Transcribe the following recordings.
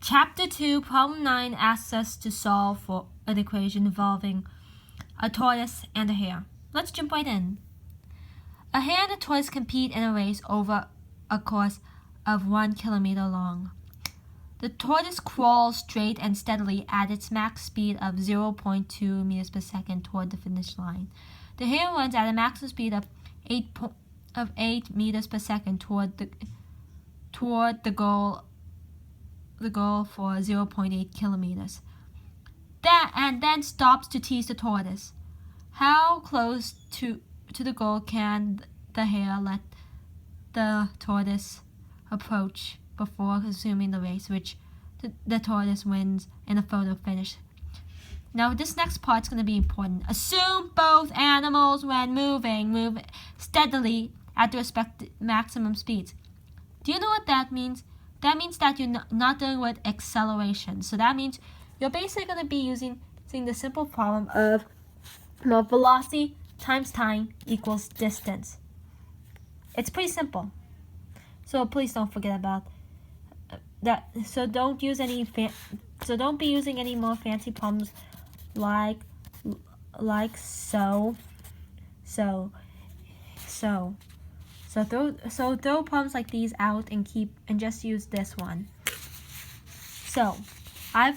Chapter 2, Problem 9 asks us to solve for an equation involving a tortoise and a hare. Let's jump right in. A hare and a tortoise compete in a race over a course of 1 kilometer long. The tortoise crawls straight and steadily at its max speed of 0.2 meters per second toward the finish line. The hare runs at a maximum speed of 8 meters per second toward the goal for 0.8 kilometers. And then stops to tease the tortoise. How close to the goal can the hare let the tortoise approach before resuming the race, which the tortoise wins in a photo finish? Now this next part is going to be important. Assume both animals when move steadily at their respective maximum speeds. Do you know what that means? That means that you're not dealing with acceleration. So that means you're basically going to be using the simple problem of velocity times time equals distance. It's pretty simple. So please don't forget about that. So don't be using any more fancy problems like so. So throw problems like these out and just use this one. So I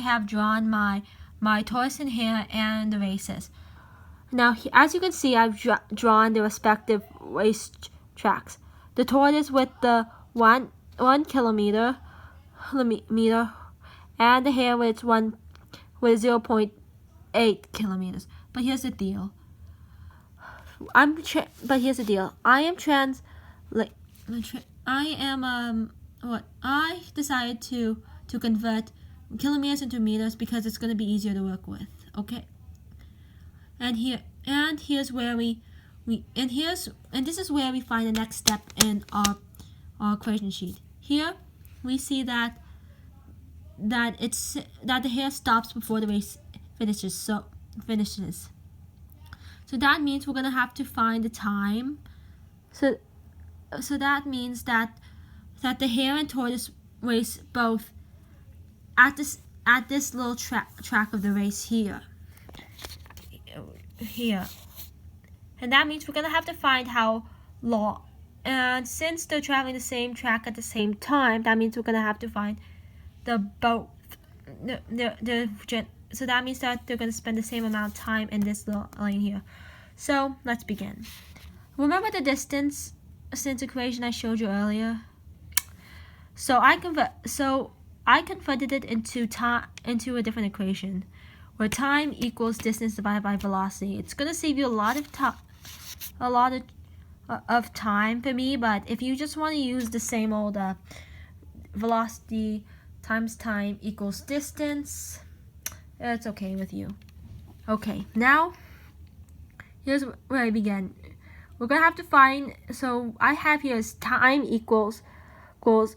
have drawn my tortoise and hare and the races. Now as you can see, I've drawn the respective race tracks. The tortoise with the 1 kilometer and the hare with 0.8 kilometers. But here's the deal. I decided to convert kilometers into meters because it's going to be easier to work with. Okay. And here's where this is where we find the next step in our equation sheet. Here we see that the hare stops before the race finishes. So that means we're gonna have to find the time. So that means that the hare and tortoise race both at this little track of the race here. And that means we're gonna have to find how long. And since they're traveling the same track at the same time, that means we're gonna have to find so that means that they're going to spend the same amount of time in this little lane here. So let's begin. Remember the distance equation I showed you earlier? So I converted it into a different equation where time equals distance divided by velocity. It's going to save you a lot of time for me, but if you just want to use the same old velocity times time equals distance, it's okay with you. Okay, now here's where I begin. We're gonna have to find. So I have here is time equals the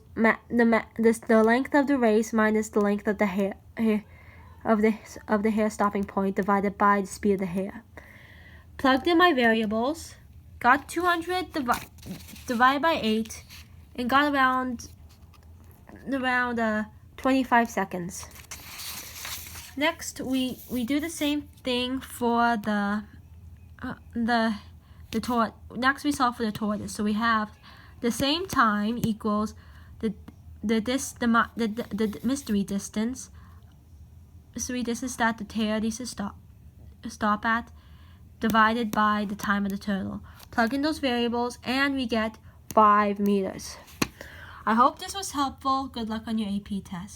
length of the race minus the length of the hare of the hare stopping point divided by the speed of the hare. Plugged in my variables, got 200 divided by 8, and got around 25 seconds. Next, we do the same thing for the tortoise. Next, we solve for the tortoise. So we have the same time equals the mystery distance that the hare needs to stop at, divided by the time of the turtle. Plug in those variables, and we get 5 meters. I hope this was helpful. Good luck on your AP test.